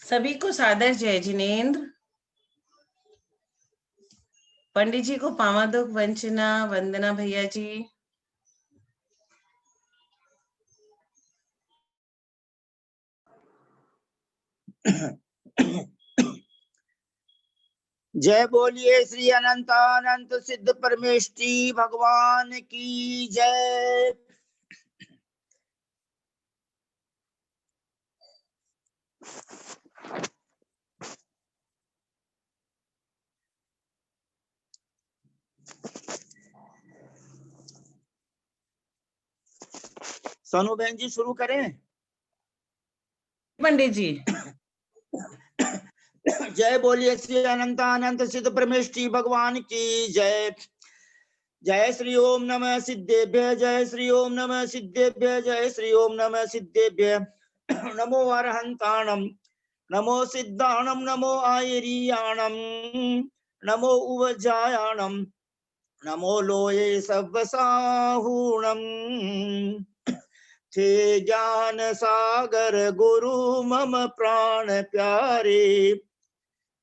सभी को सादर जय जिनेन्द्र। पंडित जी को पामादुक वंचना वंदना भैया जी। जय बोलिए श्री अनंतानंत सिद्ध परमेष्ठी भगवान की जय। सोनू बहन जी शुरू करें। पंडित जी जय बोलिए श्री अनंतानंत सिद्ध परमेष्ठी भगवान की जय। जय श्री ओम नमः सिद्धेभ्य, जय श्री ओम नमः सिद्धेभ्य, जय श्री ओम नमः सिद्धेभ्य। नमो अरहंताणम, नमो सिद्धाणम, नमो आयरियाणम, नमो उवजायाणम, नमो लोये सव्वसाहूणम। थे ज्ञान सागर गुरु मम प्राण प्यारे,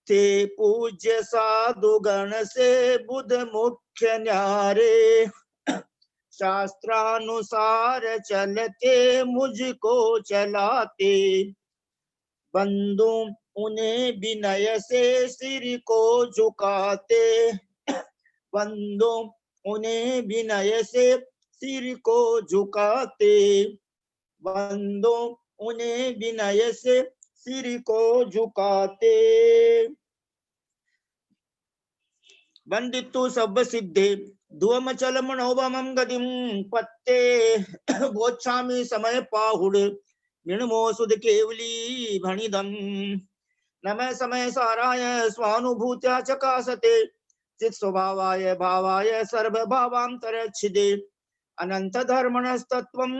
थे पूज्य साधु गण से बुध मुख्य न्यारे। शास्त्रानुसार चलते मुझको चलाते, बंधु उन्हें विनय से सिर को झुकाते। बंधु उन्हें विनय से सिर को झुकाते, बंधु उन्हें विनय से सिर को झुकाते। वंदितु सब सिद्धे धुवमचल मनोभमं गतिं पत्ते। गोच्छामि समय पाहुड निर्मो सुध केवली भणिदम। नमः समय साराय स्वानुभूत्या चकासते, चित् स्वभावाय भावाय सर्वभावान्तरच्छिदे। अनंत धर्मणस्तत्वं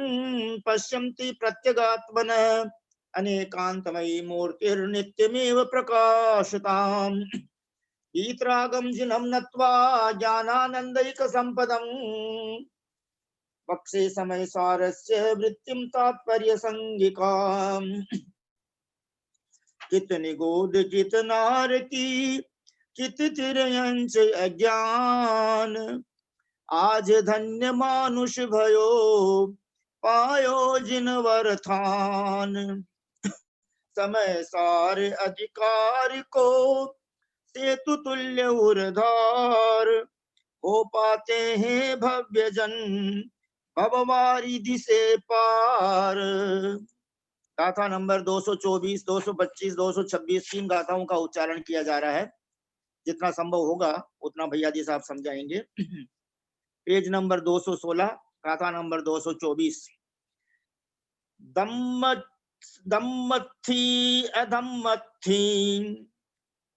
पश्यन्ति प्रत्यगात्मनः, अनेकान्तमयी मूर्तिर्नित्यमेव प्रकाशताम्। ईत्रागम जिनं नत्वा ज्ञानानंदैक संपदं, वक्षे समय सारस्य वृत्तिं तात्पर्य संगिकाम्। कित निगूढ़ कित नार की, कित तिर्यंच अज्ञान। आज धन्य मानुष भयो, पायो जिन वरथान। समय सार अधिकार को, सेतु तुल्य उर्धार। हो पाते हैं भव्य जन, भववारिधि से पार। गाथा नंबर 224, 225, 226 तीन गाथाओं का उच्चारण किया जा रहा है। जितना संभव होगा उतना भैया जी साहब समझाएंगे। पेज नंबर 216, गाथा नंबर 224। दम्मथी अधम्मथी,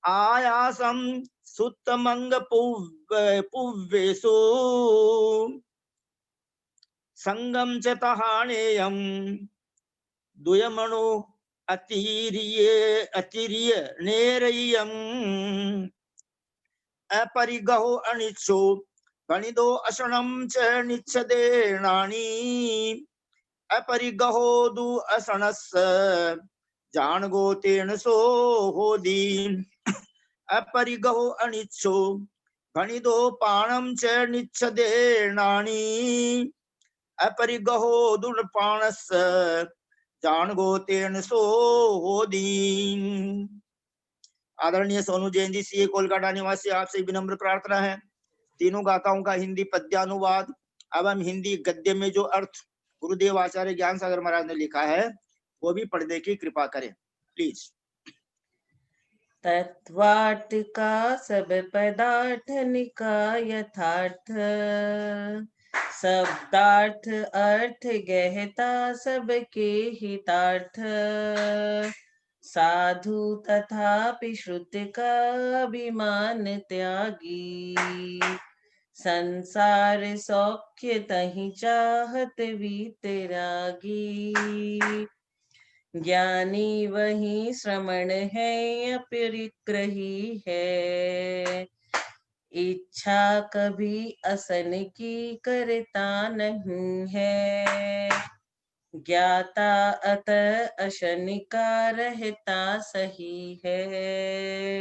आयासम सुत्तमंग पुव्वेसु। संगम च तहाणेयम, दुयमणु अतिरिय नेरय्यम। अपरिगहो अनिच्छो गणिदो अशनम च निच्छदेणानि। अपरिगहो दु असनस, जान गोतेन सो होदी। अपरिगहो अनिच्छो गणिदो पाणम च निच्छदेणानि। अपरिगहो दुर्पाणस, जान गोतेन सो होदी। आदरणीय सोनू जैन जी सीए कोलकाता निवासी, आपसे विनम्र प्रार्थना है, तीनों गाथाओं का हिंदी पद्यानुवाद एवं हिंदी गद्य में जो अर्थ गुरुदेव आचार्य ज्ञान सागर महाराज ने लिखा है वो भी पढ़ने की कृपा करें प्लीज। तत्वार्थ का सब पदार्थ निका यथार्थ, शब्दार्थ अर्थ गहता सबके हितार्थ। साधु तथापि श्रुति का अभिमान त्यागी, संसार सौख्य तहि चाहत वीतरागी। ज्ञानी वही श्रमण है अपरिग्रही है, इच्छा कभी असन की करता नहीं है। ज्ञाता अत अशनिका रहता सही है।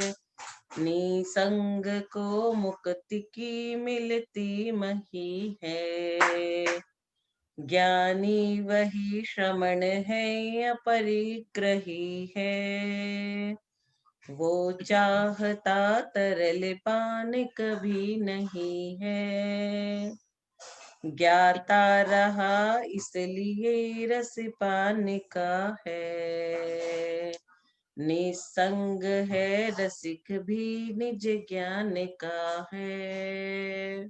निसंग को मुक्ति की मिलती मही है। ज्ञानी वही श्रमण है अपरिग्रही है। वो चाहता तरल पान कभी नहीं है। ज्ञाता रहा इसलिए रस पान का है। निसंग है रसिक भी निज ज्ञान का है।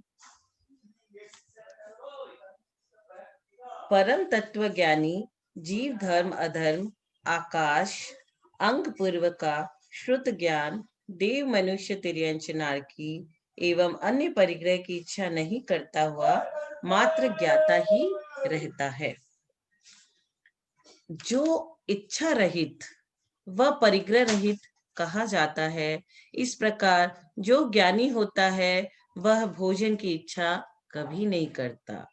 परम तत्व ज्ञानी जीव धर्म अधर्म आकाश अंग पूर्व का श्रुत ज्ञान देव मनुष्य तिर्यंच नारकी एवं अन्य परिग्रह की इच्छा नहीं करता हुआ मात्र ज्ञाता ही रहता है। जो इच्छा रहित व परिग्रह रहित कहा जाता है। इस प्रकार जो ज्ञानी होता है वह भोजन की इच्छा कभी नहीं करता।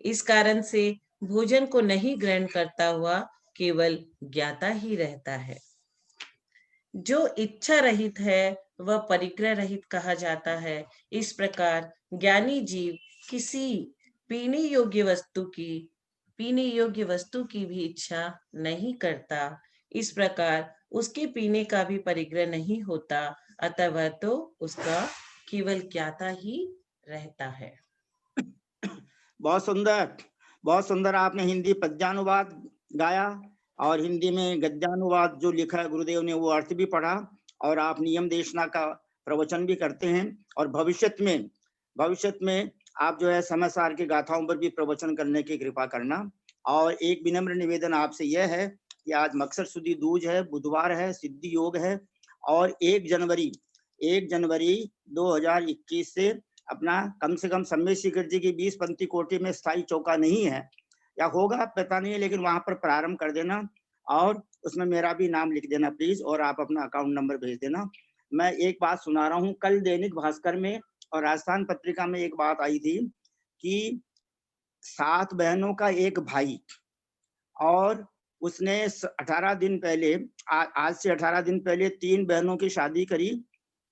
इस कारण से भोजन को नहीं ग्रहण करता हुआ केवल ज्ञाता ही रहता है। जो इच्छा रहित है वह परिग्रह रहित कहा जाता है। इस प्रकार ज्ञानी जीव किसी पीने योग्य वस्तु की भी इच्छा नहीं करता। इस प्रकार उसके पीने का भी परिग्रह नहीं होता, अतः वह तो उसका केवल ज्ञाता ही रहता है। बहुत सुंदर आपने हिंदी पद्यानुवाद गाया और हिंदी में गद्यानुवाद जो लिखा है गुरुदेव ने वो अर्थ भी पढ़ा और आप नियम देशना का प्रवचन भी करते हैं और भविष्य में आप जो है समय सार की गाथाओं पर भी प्रवचन करने की कृपा करना। और एक विनम्र निवेदन आपसे यह है कि आज मकसर सुदी दूज है, बुधवार है, सिद्धि योग है और 1 जनवरी 2021 से अपना कम से कम सम्मेद शिखर जी की 20 पंक्ति कोटि में स्थायी चौका नहीं है या होगा पता नहीं है, लेकिन वहां पर प्रारंभ कर देना और उसमें मेरा भी नाम लिख देना प्लीज और आप अपना अकाउंट नंबर भेज देना। मैं एक बात सुना रहा हूँ, कल दैनिक भास्कर में और राजस्थान पत्रिका में एक बात आई थी कि 7 बहनों का एक भाई और उसने 18 दिन पहले आज से 18 दिन पहले 3 बहनों की शादी करी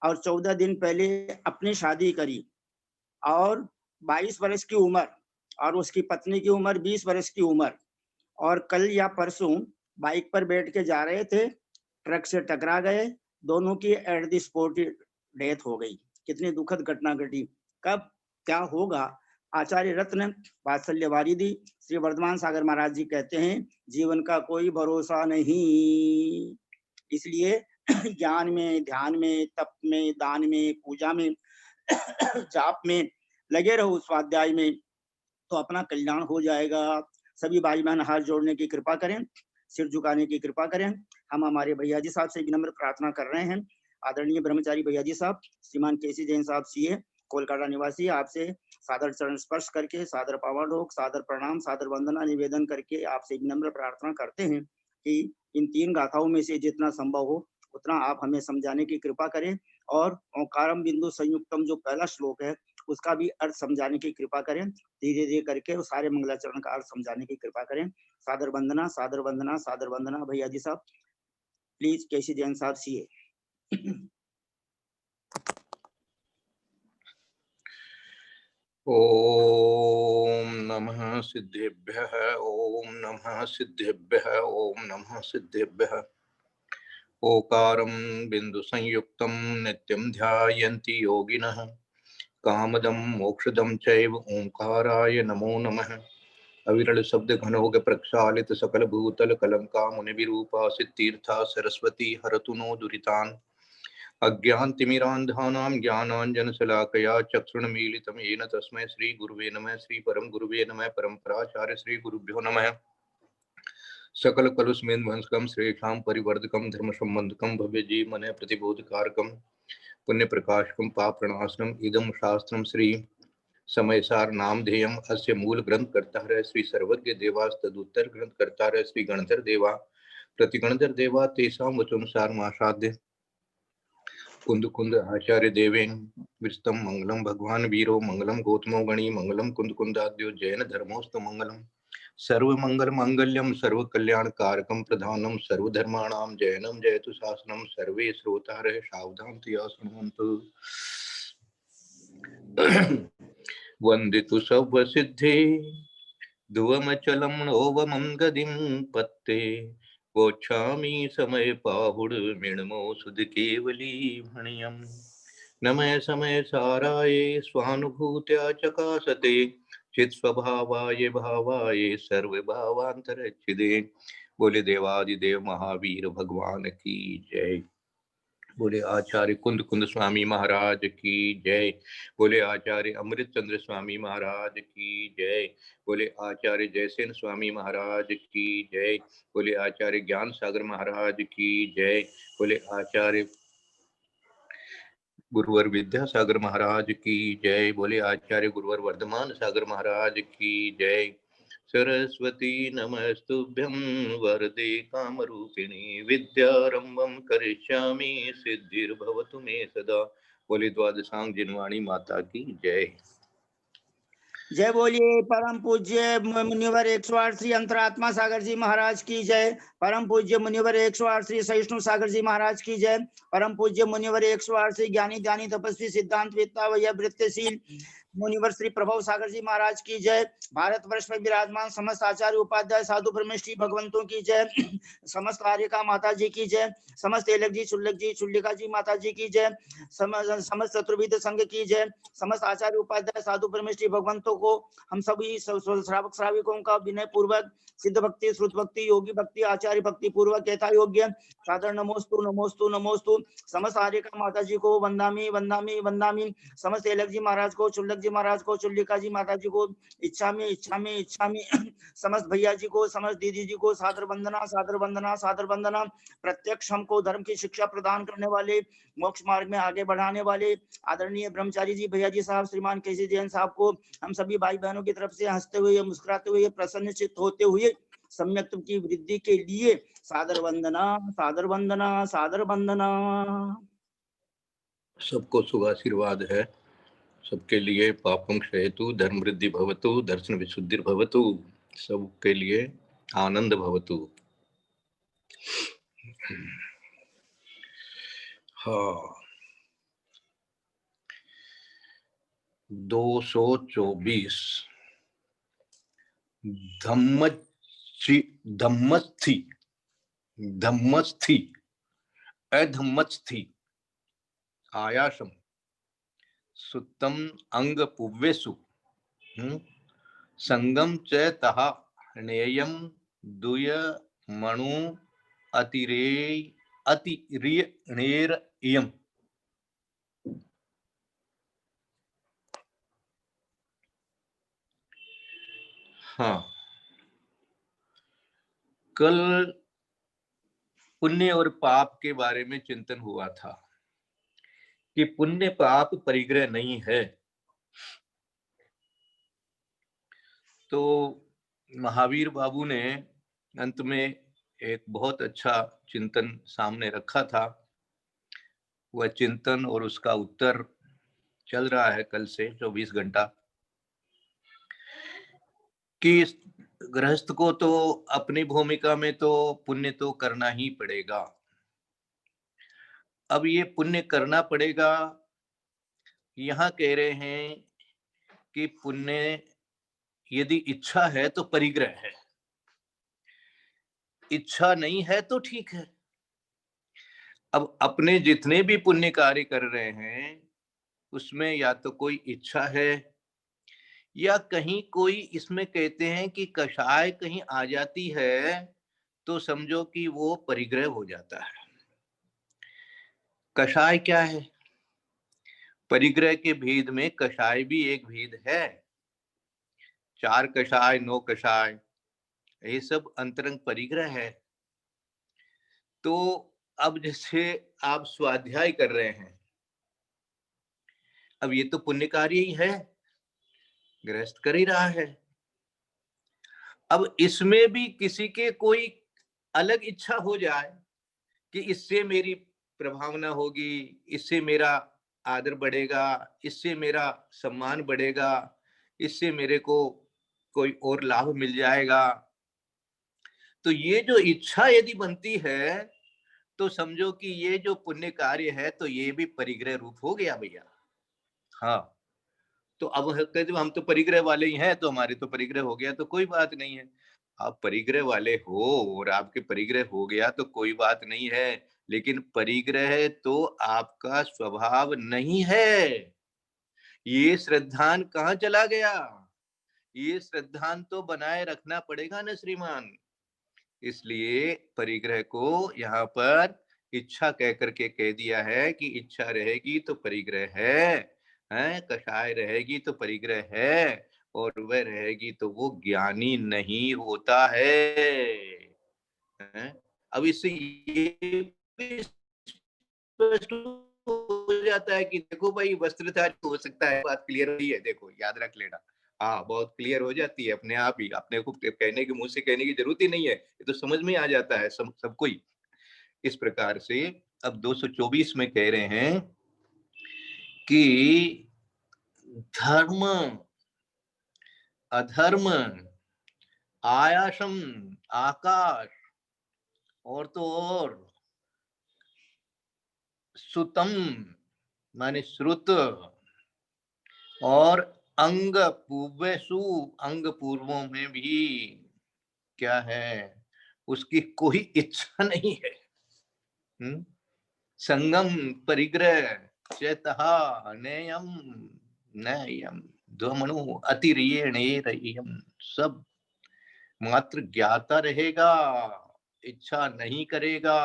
और 14 दिन पहले अपनी शादी करी और 22 वर्ष की उम्र और उसकी पत्नी की उम्र 20 वर्ष की उम्र और कल या परसों बाइक पर बैठ के जा रहे थे, ट्रक से टकरा गए, दोनों की एट द स्पॉट डेथ हो गई। कितनी दुखद घटना घटी। कब क्या होगा। आचार्य रत्न वात्सल्य वारिधि श्री वर्धमान सागर महाराज जी कहते हैं जीवन का कोई भरोसा नहीं। इसलिए ज्ञान में, ध्यान में, तप में, दान में, पूजा में, जाप में लगे रहो, स्वाध्याय में, तो अपना कल्याण हो जाएगा। सभी भाई बहन हाथ जोड़ने की कृपा करें, सिर झुकाने की कृपा करें। हम हमारे भैया जी साहब से विनम्र प्रार्थना कर रहे हैं। आदरणीय ब्रह्मचारी भैया जी साहब, श्रीमान केसी जैन साहब सीए कोलकाता निवासी, आपसे सादर चरण स्पर्श करके सादर पावाडोक, सादर प्रणाम, सादर वंदना निवेदन करके आपसे विनम्र प्रार्थना करते हैं कि इन 3 गाथाओं में से जितना संभव हो उतना आप हमें समझाने की कृपा करें और ओंकारम बिंदु संयुक्तम जो पहला श्लोक है उसका भी अर्थ समझाने की कृपा करें। धीरे धीरे करके वो सारे मंगलाचरण का अर्थ समझाने की कृपा करें। सादर वंदना, सादर वंदना, सादर वंदना। भैया जी साहब प्लीज, केसी जैन साहब सीए। ओम नमः सिद्धेभ्यः, ओम नमः सिद्धेभ्यः, ओम नमः सिद्धेभ्यः। ओकारं बिंदु संयुक्तं नित्यं ध्यायन्ति योगिनः कामदं मोक्षदं चैव ओंकाराय नमो नमः। अविरल शब्द घनोग प्रक्षालित सकल भूतल कलंका मुनि विरूपा सिद्धीर्था सरस्वती हरतु नो दुरितान्। अज्ञानतिमिरान्धानां ज्ञानाञ्जनशलाकया चक्षुर्मीलितं येन तस्मै श्रीगुरुवे नमः। श्रीपरं गुरुवे नमः। परम्पराचार्य श्रीगुरुभ्यो नमः। सकल कलुष्मेन्ध्वंसकं श्रेषां परिवर्धकं धर्मसम्बन्धकं भव्यजीवमनः प्रतिबोधकारकं पुण्यप्रकाशकं पापप्रणाशनम् इदं शास्त्रं श्री समयसार नामधेयम् अस्य मूल ग्रंथ कर्ता श्री सर्वज्ञ देवास्तदुत्तर ग्रंथ कर्ता श्री गणधर देवा प्रतिगणधर देवा तेषां वचनुसार मासाद्य कुंद कुंद आचार्य देवेन विस्तम मंगलम भगवान वीरो मंगलम गौतमो गणी मंगलम कुंद कुंदाद्यो जैन धर्मोस्त मंगलम सर्व मंगल मांगल्यम सर्व कल्याण कारकम प्रधानम सर्वधर्माणाम जैनम जयतु शासनम सर्वे श्रोतारः सावधानतया शृण्वन्तु। वंदितु सव्व सिद्धे ध्रुवमचलम नोवमं गदिं पत्ते गोच्छामि समय पाहुड मिणमो सुध केवली भणियम नमः समय साराय स्वानुभूत्या चकासते चित स्वभावाय भावाय सर्व भावांतरच्छिदे। बोले देवादिदेव महावीर भगवान की जय। बोले आचार्य कुंद कुंद स्वामी महाराज की जय। बोले आचार्य अमृत चंद्र स्वामी महाराज की जय। बोले आचार्य जयसेन स्वामी महाराज की जय। बोले आचार्य ज्ञान सागर महाराज की जय। बोले आचार्य गुरुवर विद्यासागर महाराज की जय। बोले आचार्य गुरुवर वर्धमान सागर महाराज की जय। सरस्वती नमस्तुभ्यं वरदे कामरूपिणी विद्यारंभं करिष्यामि सिद्धिर्भवतु मे सदा। बोले द्वादशांग जिनवाणी माता की जय। जय बोलिए परम पूज्य मुनिवर 108 श्री अंतरात्मा सागर जी महाराज की जय। परम पूज्य मुनिवर 108 श्री सहिष्णु सागर जी महाराज की जय। परम पूज्य मुनिवर 108 श्री ज्ञानी ध्यानी तपस्वी सिद्धांत वेत्ता व वृत्तिशील मुनिवर श्री प्रभव सागर जी महाराज की जय। भारतवर्ष में विराजमान समस्त आचार्य उपाध्याय साधु ब्रह्मश्री भगवंतों की जय। समस्त आर्यका माता जी की जय। समस्त एलक जी चुल्लक जी चुल्लिका जी माता जी की जय। समस्त चतुर्विद संघ की जय। समस्त आचार्य उपाध्याय साधु ब्रह्मश्री भगवंतों को हम सभी श्रावक श्राविकों का विनय पूर्वक सिद्ध भक्ति श्रुत भक्ति योगी भक्ति आचार्य भक्ति पूर्वक यथा योग्य सादर नमोस्तु नमोस्तु नमोस्तु। समस्त आर्यका माता जी को वंदामी वंदामी वंदामी। समस्त एलक जी महाराज को चुल्लक जी महाराज को चुल्लिका जी माता जी को इच्छामी इच्छामी इच्छामी। समस्त भैया जी को समस्त दीदी जी को सादर वंदना सादर वंदना सादर वंदना। प्रत्यक्ष हमको धर्म की शिक्षा प्रदान करने वाले मोक्ष मार्ग में आगे बढ़ाने वाले आदरणीय ब्रह्मचारी जी भैया जी साहब श्रीमान केसी जैन साहब को हम सभी भाई बहनों की तरफ से हंसते हुए मुस्कुराते हुए प्रसन्नचित्त होते हुए सम्यक्त्व की वृद्धि के लिए सादर वंदना सादर वंदना सादर वंदना। सबको शुभ आशीर्वाद है। सबके लिए पापं क्षयतु धर्म वृद्धि भवतु दर्शन विशुद्धि भवतु। सबके लिए आनंद भवतु। हाँ 224 धम्मस्थि धम्मस्थि अधम्मस्थि आयासम सुत्तम अंग पुव्वेसु संगम च तहा नेयम दुय मणु अतिरेयम। हाँ कल पुण्य और पाप के बारे में चिंतन हुआ था कि पुण्य पाप परिग्रह नहीं है। तो महावीर बाबू ने अंत में एक बहुत अच्छा चिंतन सामने रखा था। वह चिंतन और उसका उत्तर चल रहा है कल से 24 घंटा कि गृहस्थ को तो अपनी भूमिका में तो पुण्य तो करना ही पड़ेगा। अब ये पुण्य करना पड़ेगा, यहाँ कह रहे हैं कि पुण्य यदि इच्छा है तो परिग्रह है, इच्छा नहीं है तो ठीक है। अब अपने जितने भी पुण्य कार्य कर रहे हैं उसमें या तो कोई इच्छा है या कहीं कोई इसमें कहते हैं कि कषाय कहीं आ जाती है तो समझो कि वो परिग्रह हो जाता है। कषाय क्या है? परिग्रह के भेद में कषाय भी एक भेद है। 4 कषाय 9 कषाय ये सब अंतरंग परिग्रह है। तो अब जैसे आप स्वाध्याय कर रहे हैं, अब ये तो पुण्य कार्य ही है, गृहस्थ कर ही रहा है। अब इसमें भी किसी के कोई अलग इच्छा हो जाए कि इससे मेरी प्रभावना होगी, इससे मेरा आदर बढ़ेगा, इससे मेरा सम्मान बढ़ेगा, इससे मेरे को कोई और लाभ मिल जाएगा। तो ये जो इच्छा यदि बनती है तो समझो कि ये जो पुण्य कार्य है तो ये भी परिग्रह रूप हो गया भैया। हाँ, तो अब कहते हो हम तो परिग्रह वाले ही हैं, तो हमारे तो परिग्रह हो गया तो कोई बात नहीं है। आप परिग्रह वाले हो और आपके परिग्रह हो गया तो कोई बात नहीं है, लेकिन परिग्रह तो आपका स्वभाव नहीं है। ये श्रद्धान कहाँ चला गया? ये श्रद्धान तो बनाए रखना पड़ेगा ना श्रीमान। इसलिए परिग्रह को यहाँ पर इच्छा कह करके कह दिया है कि इच्छा रहेगी तो परिग्रह है, कषाय रहेगी तो परिग्रह है, और वह रहेगी तो वो ज्ञानी नहीं होता है? अब इससे ये भी स्पष्ट हो जाता है कि देखो भाई वस्त्रधारी हो सकता है, बात क्लियर हुई है, देखो याद रख लेना। हाँ, बहुत क्लियर हो जाती है अपने आप ही, अपने को कहने के मुंह से कहने की जरूरत ही नहीं है, ये तो समझ में आ जाता है सबको ही। इस प्रकार से अब 224 में कह रहे हैं कि धर्म अधर्म आयासम आकाश और तो और सुतम माने श्रुत और अंग पूर्वेषु अंग पूर्वों में भी क्या है, उसकी कोई इच्छा नहीं है। संगम परिग्रह चेतहा नेयम नयम ध्वमनु अतिरियेणेरयम, सब मात्र ज्ञाता रहेगा, इच्छा नहीं करेगा।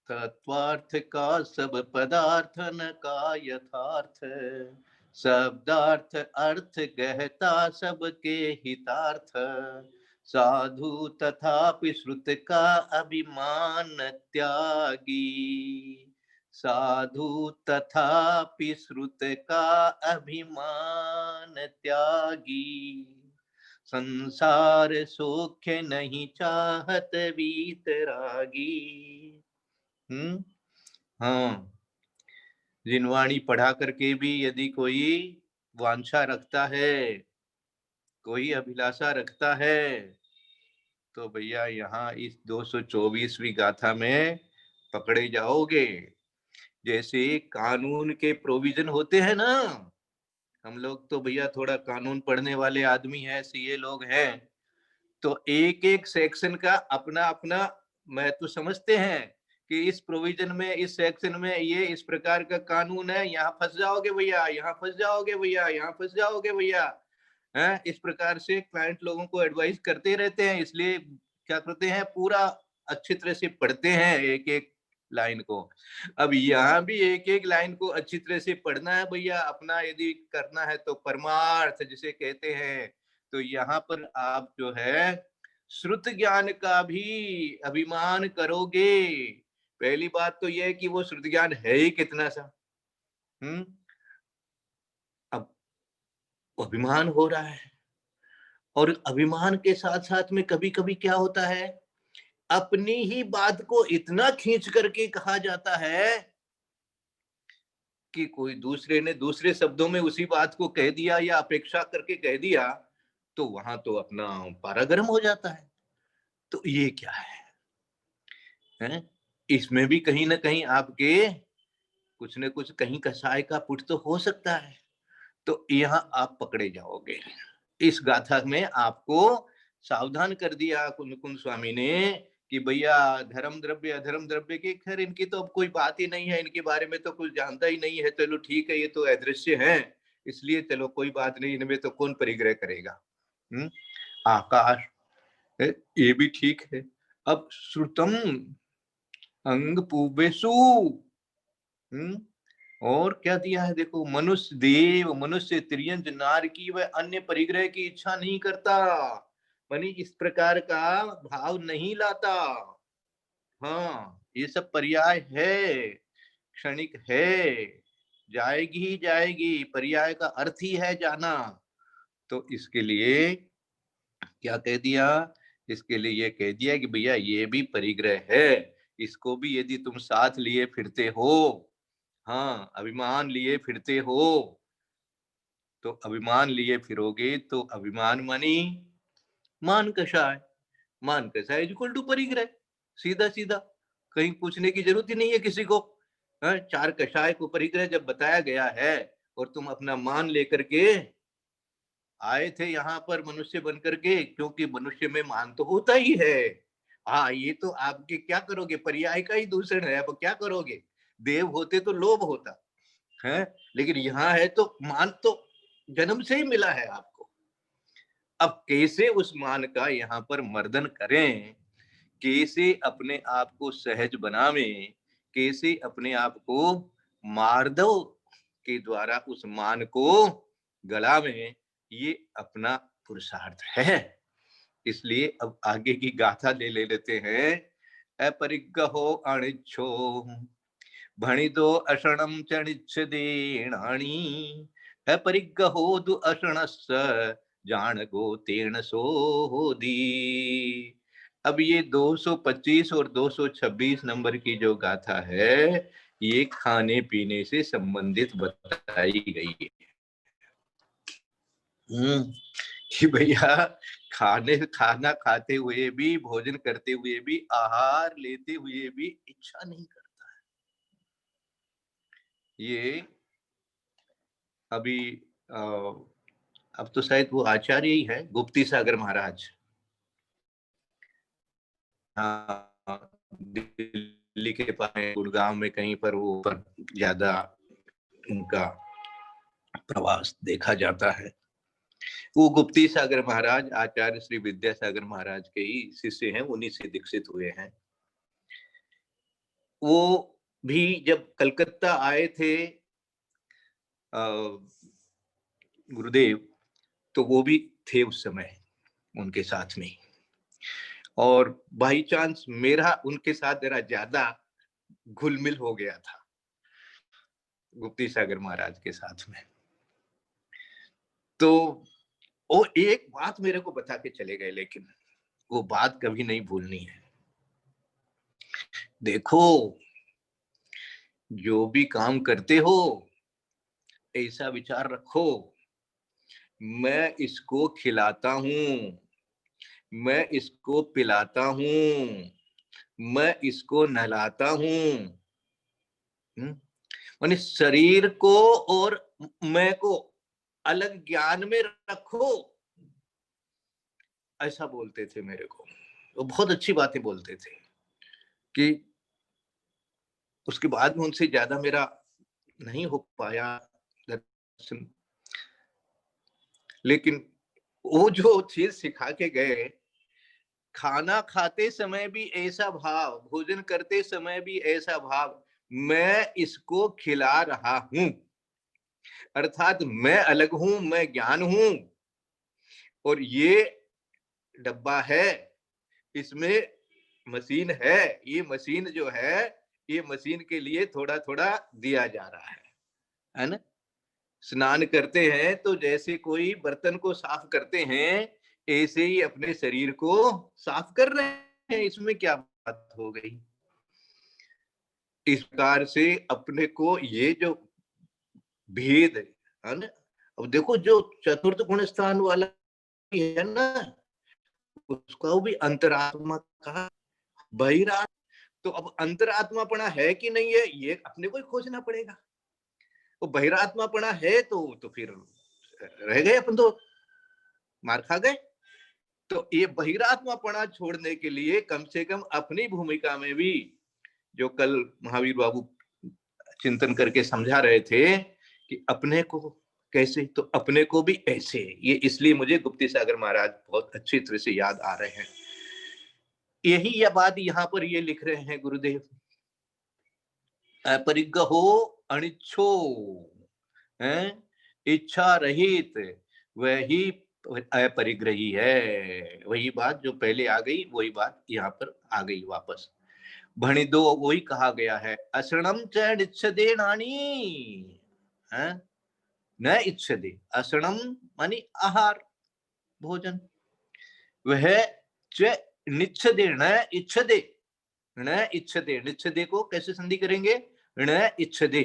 तत्वार्थ का सब पदार्थ न का यथार्थ, शब्दार्थ अर्थ गहता सबके हितार्थ, साधु तथापि श्रुत का अभिमान त्यागी, साधु तथापि श्रुत का अभिमान त्यागी, संसार सौख्य नहीं चाहत वीतरागी। हाँ, जिनवाणी पढ़ा करके भी यदि कोई वांछा रखता है, कोई अभिलाषा रखता है, तो भैया यहाँ इस 224वीं गाथा में पकड़े जाओगे। जैसे कानून के प्रोविजन होते हैं ना, हम लोग तो भैया थोड़ा कानून पढ़ने वाले आदमी हैं, सीए लोग हैं, तो एक एक सेक्शन का अपना अपना महत्व समझते हैं कि इस प्रोविजन में, इस सेक्शन में ये इस प्रकार का कानून है, यहाँ फंस जाओगे भैया, यहाँ फंस जाओगे भैया, यहाँ फंस जाओगे भैया। है, इस प्रकार से क्लाइंट लोगों को एडवाइस करते रहते हैं, इसलिए क्या करते हैं, पूरा अच्छी तरह से पढ़ते हैं एक एक लाइन को। अब यहाँ भी एक एक लाइन को अच्छी तरह से पढ़ना है भैया, अपना यदि करना है तो परमार्थ जिसे कहते हैं। तो यहाँ पर आप जो है श्रुत ज्ञान का भी अभिमान करोगे। पहली बात तो यह है कि वो श्रुत ज्ञान है ही कितना सा। अब अभिमान हो रहा है, और अभिमान के साथ साथ में कभी कभी क्या होता है, अपनी ही बात को इतना खींच करके कहा जाता है कि कोई दूसरे ने दूसरे शब्दों में उसी बात को कह दिया या अपेक्षा करके कह दिया, तो वहां तो अपना पारा गर्म हो जाता है। तो ये क्या है? इसमें भी कहीं ना कहीं आपके कुछ न कुछ कहीं कसाय का पुट तो हो सकता है। तो यहाँ आप पकड़े जाओगे। इस गाथा में आपको सावधान कर दिया कुंद स्वामी ने कि भैया धर्म द्रव्य अधर्म द्रव्य की, खैर इनकी तो अब कोई बात ही नहीं है, इनके बारे में तो कुछ जानता ही नहीं है, चलो ठीक है, ये तो अदृश्य है, इसलिए चलो कोई बात नहीं, इनमें तो कौन परिग्रह करेगा। आकाश ये भी ठीक है। अब श्रुतम अंग पूबेसु, और क्या दिया है देखो, मनुष्य देव मनुष्य त्रियंज नार की वह अन्य परिग्रह की इच्छा नहीं करता, मानी इस प्रकार का भाव नहीं लाता। हाँ, ये सब पर्याय है, क्षणिक है, जाएगी ही जाएगी, पर्याय का अर्थ ही है जाना। तो इसके लिए क्या कह दिया इसके लिए ये कह दिया कि भैया ये भी परिग्रह है, इसको भी यदि तुम साथ लिए फिरते हो, हाँ अभिमान लिए फिरते हो, तो अभिमान लिए फिरोगे तो अभिमान मानी मान कषाय, मान कषाय इक्वल टू परिग्रह, सीधा सीधा, कहीं पूछने की जरूरत ही नहीं है किसी को। चार कषाय को परिग्रह जब बताया गया है और तुम अपना मान लेकर के आए थे यहाँ पर मनुष्य बन करके, क्योंकि मनुष्य में मान तो होता ही है। हाँ ये तो आपके क्या करोगे, पर्याय का ही दूषण है, अब क्या करोगे, देव होते तो लोभ होता है, लेकिन यहाँ है तो मान तो जन्म से ही मिला है आपको। अब कैसे उस मान का यहाँ पर मर्दन करें, कैसे अपने आप को सहज बनावें, कैसे अपने आप को मार्दव के द्वारा उस मान को गलावें, ये अपना पुरुषार्थ है। इसलिए अब आगे की गाथा ले लेते हैं। अपरिग्रहो अनिच्छो भणिदो अशरणम चणिच्छदेणानि, अपरिग्रहो दु अशरणस्य जान गो तेण सोदी। अब ये 225 और 226 नंबर की जो गाथा है, ये खाने पीने से संबंधित बताई गई है कि भैया खाना खाते हुए भी, भोजन करते हुए भी, आहार लेते हुए भी इच्छा नहीं करता है। ये अभी अब तो शायद वो आचार्य ही है, गुप्ती सागर महाराज, दिल्ली के पास गुड़गांव में कहीं पर वो पर ज्यादा उनका प्रवास देखा जाता है। वो गुप्ती सागर महाराज आचार्य श्री विद्यासागर महाराज के ही शिष्य हैं, उन्हीं से दीक्षित हुए हैं। वो भी जब कलकत्ता आए थे गुरुदेव, तो वो भी थे उस समय उनके साथ में, और बाई चांस मेरा उनके साथ जरा ज्यादा घुल मिल हो गया था गुप्ती सागर महाराज के साथ में। तो वो एक बात मेरे को बता के चले गए, लेकिन वो बात कभी नहीं भूलनी है। देखो जो भी काम करते हो ऐसा विचार रखो, मैं इसको खिलाता हूं, मैं इसको पिलाता हूं, मैं इसको नहलाता हूं। माने शरीर को और मैं को अलग ज्ञान में रखो, ऐसा बोलते थे मेरे को। वो बहुत अच्छी बातें बोलते थे कि उसके बाद में उनसे ज्यादा मेरा नहीं हो पाया दर्शन, लेकिन वो जो चीज सिखा के गए, खाना खाते समय भी ऐसा भाव, भोजन करते समय भी ऐसा भाव, मैं इसको खिला रहा हूं, अर्थात मैं अलग हूं, मैं ज्ञान हूं, और ये डब्बा है, इसमें मशीन है, ये मशीन जो है, ये मशीन के लिए थोड़ा थोड़ा दिया जा रहा है ना। स्नान करते हैं तो जैसे कोई बर्तन को साफ करते हैं, ऐसे ही अपने शरीर को साफ कर रहे हैं, इसमें क्या बात हो गई। इस प्रकार से अपने को ये जो भेद है ना, अब देखो जो चतुर्थ गुण स्थान वाला है ना, उसका भी अंतरात्मा कहा, बहिरात्मा। तो अब अंतरात्मापना है कि नहीं है, ये अपने को ही खोजना पड़ेगा। तो बहिरात्मापना है तो फिर रह गए अपन, तो मार खा गए। तो ये बहिरात्मापना छोड़ने के लिए कम से कम अपनी भूमिका में भी, जो कल महावीर बाबू चिंतन करके समझा रहे थे कि अपने को कैसे, तो अपने को भी ऐसे, ये इसलिए मुझे गुप्ती सागर महाराज बहुत अच्छी तरह से याद आ रहे हैं। यही यह बात यहाँ पर ये लिख रहे हैं गुरुदेव, अपरिग्रहो अनिच्छो, इच्छा रहित, वही अपरिग्रही है। वही बात जो पहले आ गई, वही बात यहाँ पर आ गई वापस। भणिदो वही कहा गया है, असरणम च इच्छदे नानी, न इच्छदे, असरणम मानी आहार, भोजन, वह च निच्छदे न इच्छदे, न इच्छदे, निच्छदे को कैसे संधि करेंगे? न इच्छदे,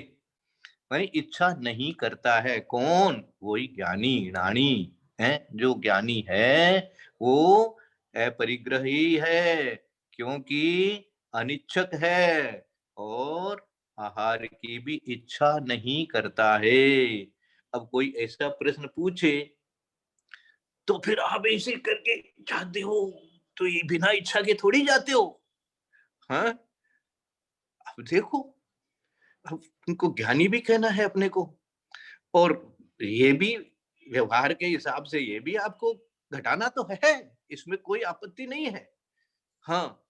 मानी इच्छा नहीं करता है। कौन? वही ज्ञानी ज्ञानी है। जो ज्ञानी है वो अपरिग्रही है, क्योंकि अनिच्छक है और आहार की भी इच्छा नहीं करता है। अब कोई ऐसा प्रश्न पूछे तो फिर आप ऐसे करके जाते हो, तो ये बिना इच्छा के थोड़ी जाते हो। हाँ, अब देखो, अब उनको ज्ञानी भी कहना है अपने को, और ये भी व्यवहार के हिसाब से ये भी आपको घटाना तो है, इसमें कोई आपत्ति नहीं है। हाँ,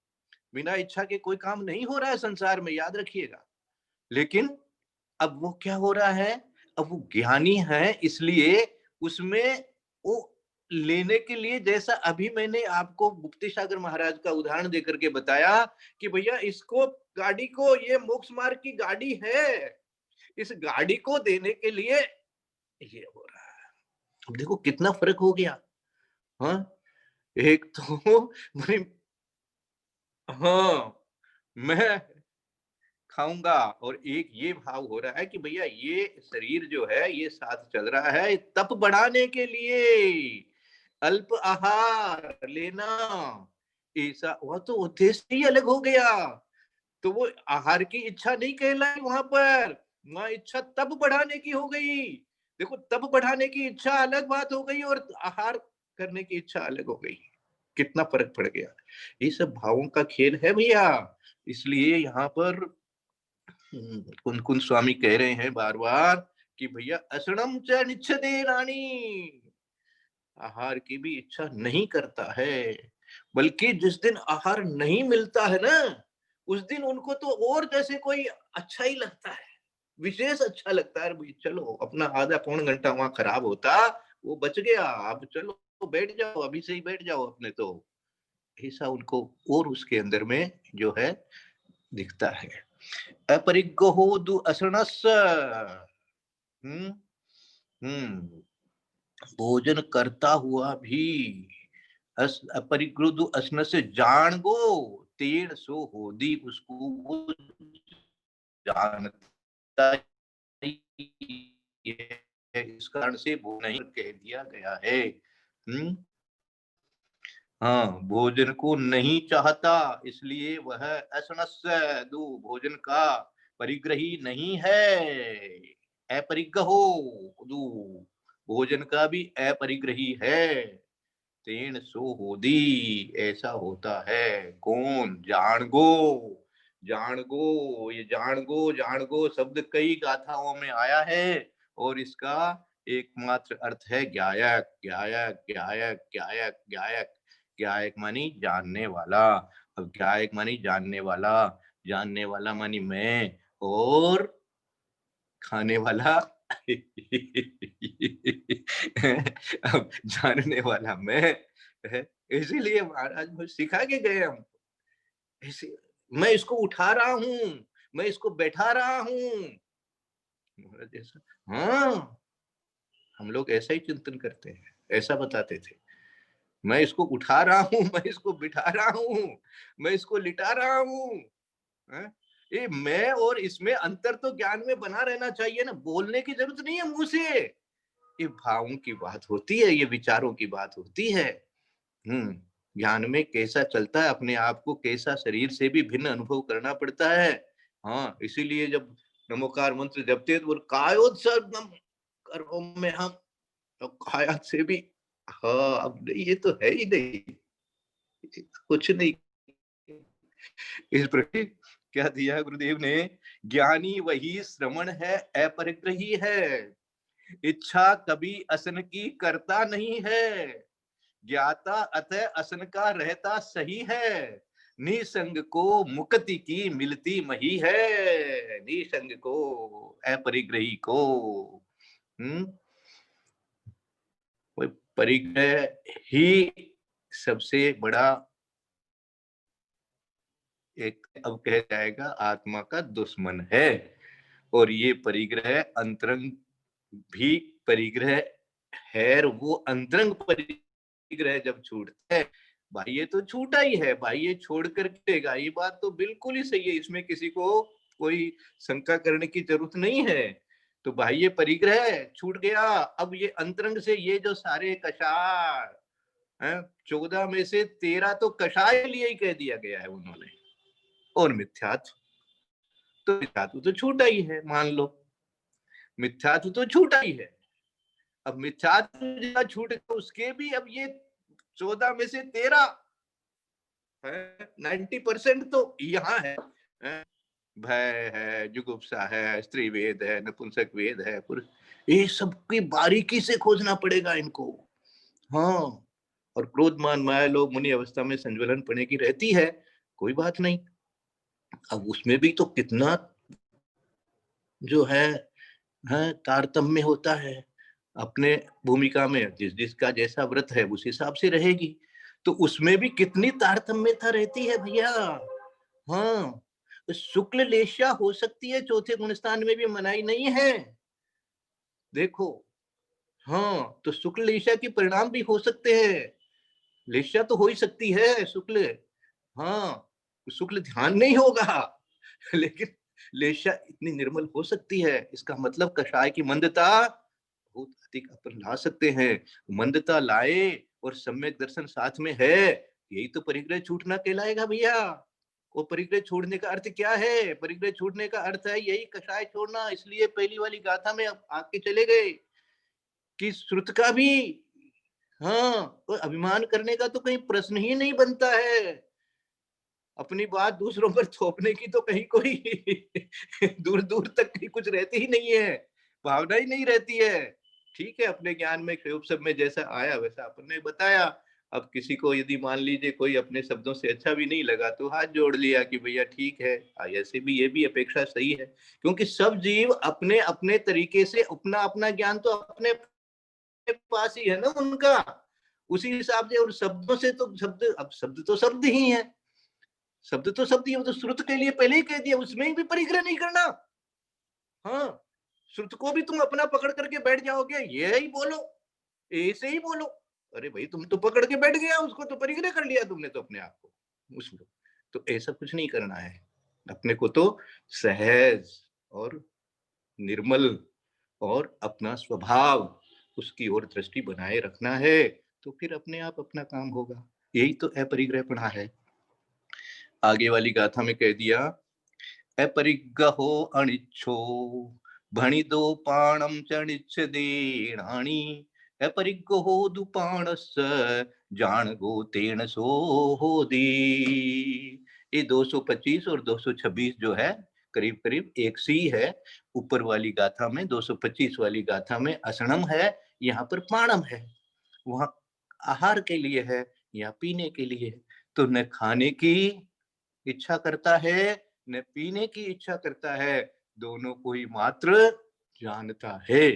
बिना इच्छा के कोई काम नहीं हो रहा है संसार में, याद रखिएगा। लेकिन अब वो क्या हो रहा है, अब वो ज्ञानी है, इसलिए उसमें वो लेने के लिए, जैसा अभी मैंने आपको मुक्ति सागर महाराज का उदाहरण देकर के बताया कि भैया इसको, गाड़ी को, ये मोक्ष मार्ग की गाड़ी है, इस गाड़ी को देने के लिए ये हो रहा है। अब देखो कितना फर्क हो गया। हाँ, एक तो हाँ, मैं खाऊंगा, और एक ये भाव हो रहा है कि भैया ये शरीर जो है ये साथ चल रहा है तप बढ़ाने के लिए, अल्प आहार लेना, ऐसा। वह तो उद्देश्य ही अलग हो गया। तो वो आहार की इच्छा नहीं कहलाई वहां पर, वहां इच्छा तप बढ़ाने की हो गई। देखो, तप बढ़ाने की इच्छा अलग बात हो गई और आहार करने की इच्छा अलग हो गई। कितना फर्क पड़ गया। ये सब भावों का खेल है भैया। इसलिए यहाँ पर कुन कुन स्वामी कह रहे हैं बार बार कि भैया असणम च निच्छदे रानी, आहार की भी इच्छा नहीं करता है। बल्कि जिस दिन आहार नहीं मिलता है ना, उस दिन उनको तो और जैसे कोई अच्छा ही लगता है, विशेष अच्छा लगता है। भाई चलो, अपना आधा पौन घंटा वहां खराब होता वो बच गया, अब चलो बैठ जाओ, अभी से ही बैठ जाओ अपने। तो ऐसा उनको और उसके अंदर में जो है दिखता है। अपरिग्रहो दु असनस, हम्म हम्म भोजन करता हुआ भी अपरिग्रह दु असन से जान गो, तेण सो होदी, उसको वो जानता ही है, इस कारण से वो नहीं कह दिया गया है। हाँ, भोजन को नहीं चाहता, इसलिए वह असनस दो, भोजन का परिग्रही नहीं है। अपरिग्रहो दो, भोजन का भी अपरिग्रही है। तेन सो होदी, ऐसा होता है। कौन? जाणगो, जाणगो, ये जाणगो जाणगो शब्द कई गाथाओं में आया है, और इसका एकमात्र अर्थ है ज्ञायक, ज्ञायक, ज्ञायक, ज्ञायक, ज्ञायक। ज्ञायक मानी जानने वाला। अब ज्ञायक मानी जानने वाला, जानने वाला मानी मैं, और खाने वाला अब जानने वाला मैं है। इसीलिए महाराज मुझे सिखा के गए हम ऐसे, मैं इसको उठा रहा हूं, मैं इसको बैठा रहा हूं। महाराज ऐसा, हाँ, हम लोग ऐसा ही चिंतन करते हैं, ऐसा बताते थे। मैं इसको उठा रहा हूं, मैं इसको बिठा रहा हूं, मैं इसको लिटा रहा हूं। हैं? ये मैं और इसमें अंतर तो ज्ञान में बना रहना चाहिए ना, बोलने की जरूरत नहीं है मुंह से। ये भावों की बात होती है, ये विचारों की बात होती है। हम्म ज्ञान में कैसा चलता है, अपने आप को कैसा शरीर से भी भिन्न अनुभव करना पड़ता है। हाँ, इसीलिए जब नमोकार मंत्र जपते तो कायोत्सर्गम करो में हम, तो काया से भी, हाँ, अब नहीं, ये तो है ही नहीं, कुछ नहीं। इस प्रकार क्या दिया गुरुदेव ने? ज्ञानी वही श्रवण है, अपरिग्रही है, इच्छा कभी असन की करता नहीं है, ज्ञाता अतः असन का रहता सही है, निसंग को मुक्ति की मिलती मही है, निसंग को, अपरिग्रही को। हम्म परिग्रह ही सबसे बड़ा, एक अब कह जाएगा आत्मा का दुश्मन है। और ये परिग्रह अंतरंग भी परिग्रह है, वो अंतरंग परिग्रह जब छूटते हैं बाह्य तो छूटा ही है, बाह्य छोड़ कर देगा, ये बात तो बिल्कुल ही सही है, इसमें किसी को कोई शंका करने की जरूरत नहीं है। तो बाह्य परिग्रह छूट गया, अब ये अंतरंग से ये जो सारे कषाय हैं, 14 में से 13 तो कषाय लिए ही कह दिया गया है उन्होंने। और मिथ्यात्व, तो मिथ्यात्व तो छूटा ही है, मान लो मिथ्यात्व तो छूटा ही है। अब मिथ्यात्व जहाँ छूट गया, उसके भी अब ये 14 में से 13 है, 90% तो यहाँ है, भय है, जुगुप्सा है, स्त्री वेद है, नपुंसक वेद है, पुरुष, ये सबकी बारीकी से खोजना पड़ेगा इनको। हाँ, और क्रोध मान माया लोग मुनि अवस्था में संज्वलन पड़ने की रहती है, कोई बात नहीं। अब उसमें भी तो कितना जो है तारतम्य होता है, अपने भूमिका में जिस जिसका जैसा व्रत है उस हिसाब से रहेगी, तो उसमें भी कितनी तारतम्यता रहती है भैया। हाँ, शुक्ल लेशा हो सकती है, चौथे गुणस्थान में भी मनाही नहीं है, देखो। हाँ, तो शुक्ल लेशा के परिणाम भी हो सकते हैं, लेशा तो हो ही सकती है शुक्ल, हाँ, शुक्ल ध्यान नहीं होगा लेकिन लेशा इतनी निर्मल हो सकती है, इसका मतलब कषाय की मंदता बहुत अधिक अपन ला सकते हैं। मंदता लाए और सम्यक दर्शन साथ में है, यही तो परिग्रह छूटना कहलाएगा भैया। वो परिग्रह छोड़ने का अर्थ क्या है? परिग्रह छूटने का अर्थ है यही कषाय छोड़ना। इसलिए पहली वाली गाथा में अब आके चले गए कि श्रुत का भी, हाँ, तो अभिमान करने का तो कहीं प्रश्न ही नहीं बनता है, अपनी बात दूसरों पर थोपने की तो कहीं कोई दूर दूर तक कहीं कुछ रहती ही नहीं है, भावना ही नहीं रहती है। ठीक है, अपने ज्ञान में सब में जैसा आया वैसा अपन ने बताया। अब किसी को यदि मान लीजिए कोई अपने शब्दों से अच्छा भी नहीं लगा तो हाथ जोड़ लिया कि भैया ठीक है, ऐसे भी ये भी अपेक्षा सही है, क्योंकि सब जीव अपने अपने तरीके से अपना अपना ज्ञान तो अपने पास ही है ना उनका, उसी हिसाब से। और शब्दों से तो शब्द, अब शब्द तो शब्द ही है, शब्द तो शब्द ही है, तो श्रुत के लिए पहले ही कह दिया, उसमें भी परिग्रह नहीं करना। हाँ, श्रुत को भी तुम अपना पकड़ करके बैठ जाओगे, ये ही बोलो, ऐसे ही बोलो, अरे भाई तुम तो पकड़ के बैठ गया, उसको तो परिग्रह कर लिया तुमने तो अपने आप को उसमें। तो ऐसा कुछ नहीं करना है, अपने को तो सहज और निर्मल और अपना स्वभाव उसकी ओर दृष्टि बनाए रखना है, तो फिर अपने आप अपना काम होगा। यही तो अपरिग्रहपणा है। आगे वाली गाथा में कह दिया, अपरिग्रहो अनिच्छो भणिदो पाणम चणिच्छ देणानि, अपरिग्रहो दुपाणस्य जान गो तेन सो होदी। ये 225 और 226 जो है करीब करीब एक सी है। ऊपर वाली गाथा में 225 वाली गाथा में असणम है, यहाँ पर पाणम है, वहां आहार के लिए है या पीने के लिए। तो न खाने की इच्छा करता है न पीने की इच्छा करता है, दोनों को ही मात्र जानता है,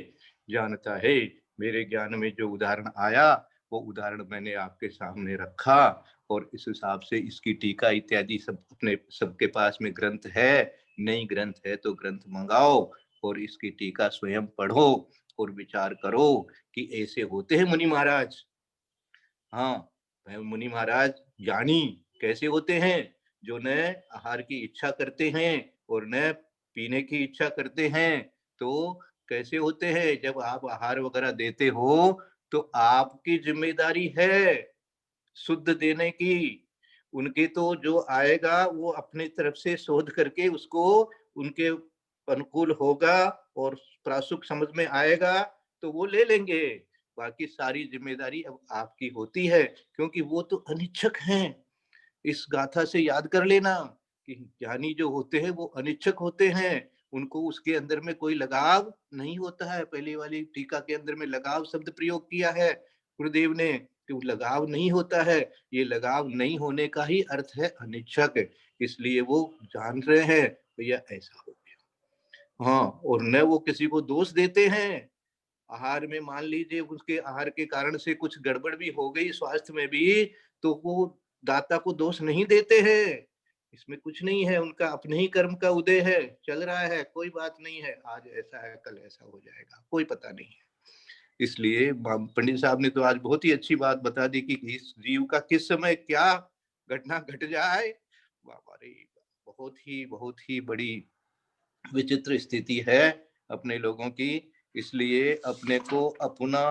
जानता है। मेरे ज्ञान में जो उदाहरण आया वो उदाहरण मैंने आपके सामने रखा, और इस हिसाब से इसकी टीका इत्यादि सब अपने सबके पास में ग्रंथ है, नई ग्रंथ है तो ग्रंथ मंगाओ और इसकी टीका स्वयं पढ़ो और विचार करो कि ऐसे होते हैं मुनि महाराज। हाँ, मुनि महाराज ज्ञानी कैसे होते हैं? जो न आहार की इच्छा करते हैं और न पीने की इच्छा करते हैं। तो कैसे होते हैं? जब आप आहार वगैरह देते हो तो आपकी जिम्मेदारी है शुद्ध देने की। उनके तो जो आएगा वो अपनी तरफ से शोध करके उसको उनके अनुकूल होगा और प्रासुक समझ में आएगा तो वो ले लेंगे, बाकी सारी जिम्मेदारी अब आपकी होती है, क्योंकि वो तो अनिच्छक हैं। इस गाथा से याद कर लेना कि ज्ञानी जो होते हैं वो अनिच्छक होते हैं, उनको उसके अंदर में कोई लगाव नहीं होता है। पहली वाली टीका के अंदर में लगाव शब्द प्रयोग किया है गुरुदेव ने, कि लगाव नहीं होता है, ये लगाव नहीं होने का ही अर्थ है अनिच्छक। इसलिए वो जान रहे हैं भैया ऐसा हो गया, हाँ, और न वो किसी को दोष देते हैं। आहार में मान लीजिए उसके आहार के कारण से कुछ गड़बड़ भी हो गई स्वास्थ्य में भी, तो वो दाता को दोष नहीं देते हैं, इसमें कुछ नहीं है, उनका अपने ही कर्म का उदय है, चल रहा है, कोई बात नहीं है, आज ऐसा है कल ऐसा हो जाएगा, कोई पता नहीं है। इसलिए पंडित साहब ने तो आज बहुत ही अच्छी बात बता दी कि इस जीव का किस समय क्या घटना घट जाए। बाबा रे, बहुत ही बड़ी विचित्र स्थिति है अपने लोगों की। इसलिए अपने को अपना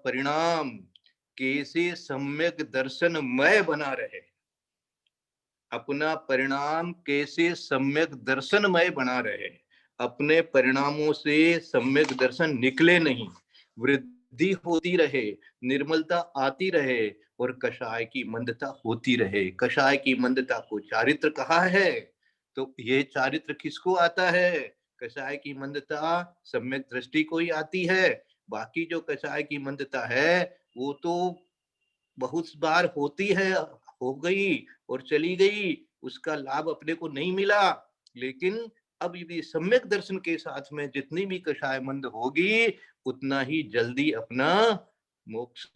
परिणाम कैसे सम्यक दर्शनमय बना रहे, अपना परिणाम कैसे सम्यक दर्शनमय बना रहे, अपने परिणामों से सम्यक दर्शन निकले नहीं, वृद्धि होती रहे, निर्मलता आती रहे और कषाय की मंदता होती रहे। कषाय की मंदता को चारित्र कहा है, तो ये चारित्र किसको आता है? कषाय की मंदता सम्यक दृष्टि को ही आती है। बाकी जो कषाय की मंदता है वो तो बहुत बार होती है, हो गई और चली गई, उसका लाभ अपने को नहीं मिला। लेकिन अब यदि सम्यक दर्शन के साथ में जितनी भी कषाय मंद होगी, उतना ही जल्दी अपना मोक्ष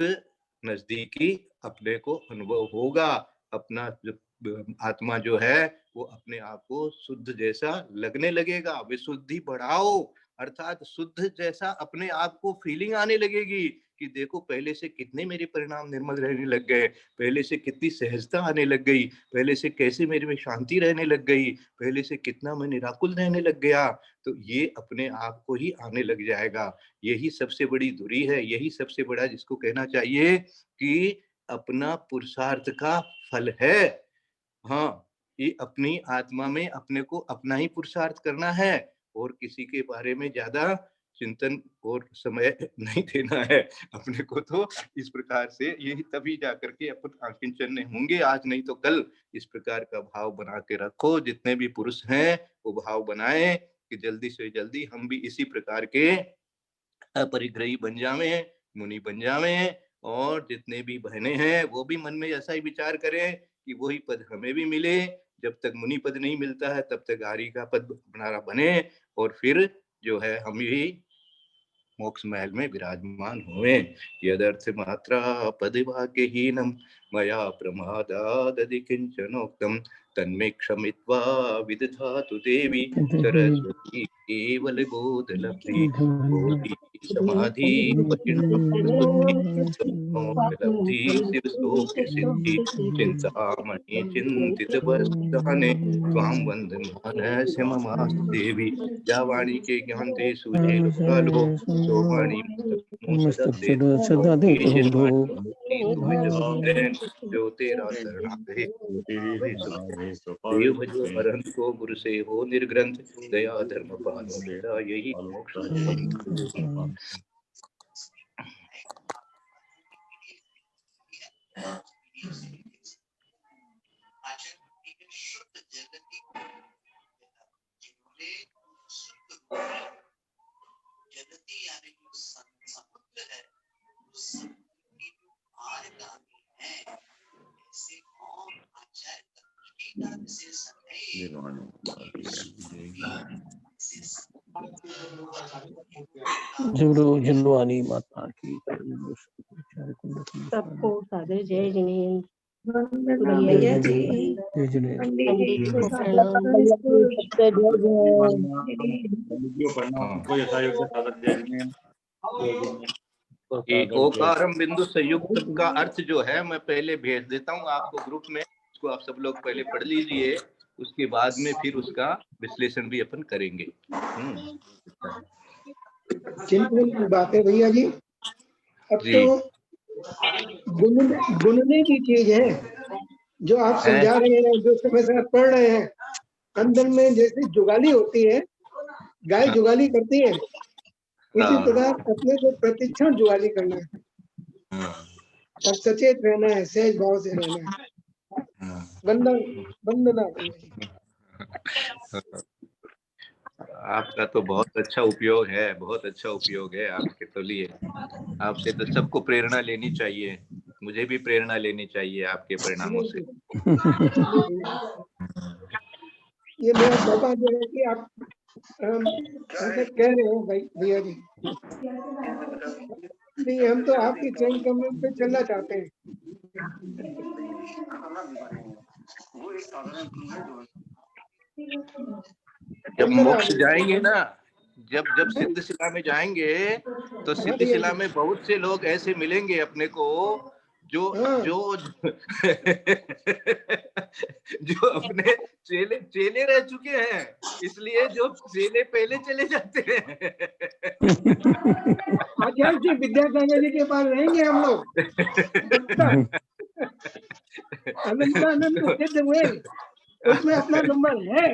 नजदीकी अपने को अनुभव होगा। अपना आत्मा जो है वो अपने आप को शुद्ध जैसा लगने लगेगा। विशुद्धि बढ़ाओ, अर्थात शुद्ध जैसा अपने आप को फीलिंग आने लगेगी कि देखो पहले से कितने मेरे परिणाम निर्मल रहने लग गए, पहले से कितनी सहजता आने लग गई, पहले से कैसे मेरे में शांति रहने लग गई, पहले से कितना मैं निराकुल रहने लग गया। तो ये अपने आप को ही आने लग जाएगा। यही सबसे बड़ी धुरी है, यही सबसे बड़ा जिसको कहना चाहिए कि अपना पुरुषार्थ का फल है। हाँ, ये अपनी आत्मा में अपने को अपना ही पुरुषार्थ करना है और किसी के बारे में ज्यादा चिंतन और समय नहीं देना है अपने को। तो इस प्रकार से यही तभी जाकर के अपन आकिंचन होंगे, आज नहीं तो कल। इस प्रकार का भाव बना के रखो, जितने भी पुरुष हैं वो भाव बनाए कि जल्दी से जल्दी हम भी इसी प्रकार के अपरिग्रही बन जावे, मुनि बन जावे। और जितने भी बहने हैं वो भी मन में ऐसा ही विचार करें कि वही पद हमें भी मिले। जब तक मुनि पद नहीं मिलता है तब तक आर्य का पद हमारा बने और फिर जो है हम ही मोक्ष महल में विराजमान हुए। यदर्थ मात्रा पदवाक्यहीनम मया प्रमादादधि किंचनोक्तम तन्मे क्षमित्वा विदधातु देवी सरस्वती केवल बोध लब्धि बोधि समाधि लब्धि शिव शोक सिद्धि चिंतामणि चिंतित वस्तुने त्वां वंदमान ममास्तु देवी। या वाणी के ज्ञान ते सूझे लोकालो, सो वाणी सदा दे करो जो तेरा शरणागत है पावे सुख। देव भजो अरहंत को गुरु से हो निर्ग्रंथ, दया धर्म पालो मेरा यही मोक्ष पंथ। जनवानी माता की सबको सादर जय जिनेन्द्र भैया जी, जय जिनेन्द्र। पंडित जी को प्रणाम। ओकारम बिंदु संयुक्त का अर्थ जो है मैं पहले भेज देता हूँ आपको ग्रुप में, उसको आप सब लोग पहले पढ़ लीजिए, उसके बाद में फिर उसका विश्लेषण भी अपन करेंगे। चिंतन बात है भैया जी। अब तो बुनने की चीज है जो आप समझा रहे हैं, जो समय से आप पढ़ रहे हैं। अंदर में जैसे जुगाली होती है, गाय जुगाली करती है, इसी प्रकार अपने को प्रतिक्षण जुगाली करना है और सचेत रहना है, सहज भाव से रहना है, वंदना करना है। आपका तो बहुत अच्छा उपयोग है, बहुत अच्छा उपयोग है आपके तो लिए। आपसे तो सबको प्रेरणा लेनी चाहिए, मुझे भी प्रेरणा लेनी चाहिए आपके परिणामों से। ये मेरा सौभाग्य है कि आप ऐसा कह रहे हो भाई भैया जी। नहीं, हम तो आपकी चरण कमल पे चलना चाहते हैं। जब मोक्ष जाएंगे ना, जब सिद्धशिला में जाएंगे तो सिद्धशिला में बहुत से लोग ऐसे मिलेंगे अपने को जो जो जो अपने चेले रह चुके हैं, इसलिए जो चेले पहले चले जाते हैं। आचार्य जी विद्यासागर जी के पास रहेंगे हम लोग। अनंतानंद सिद्ध हुए, उसमें अपना नंबर है।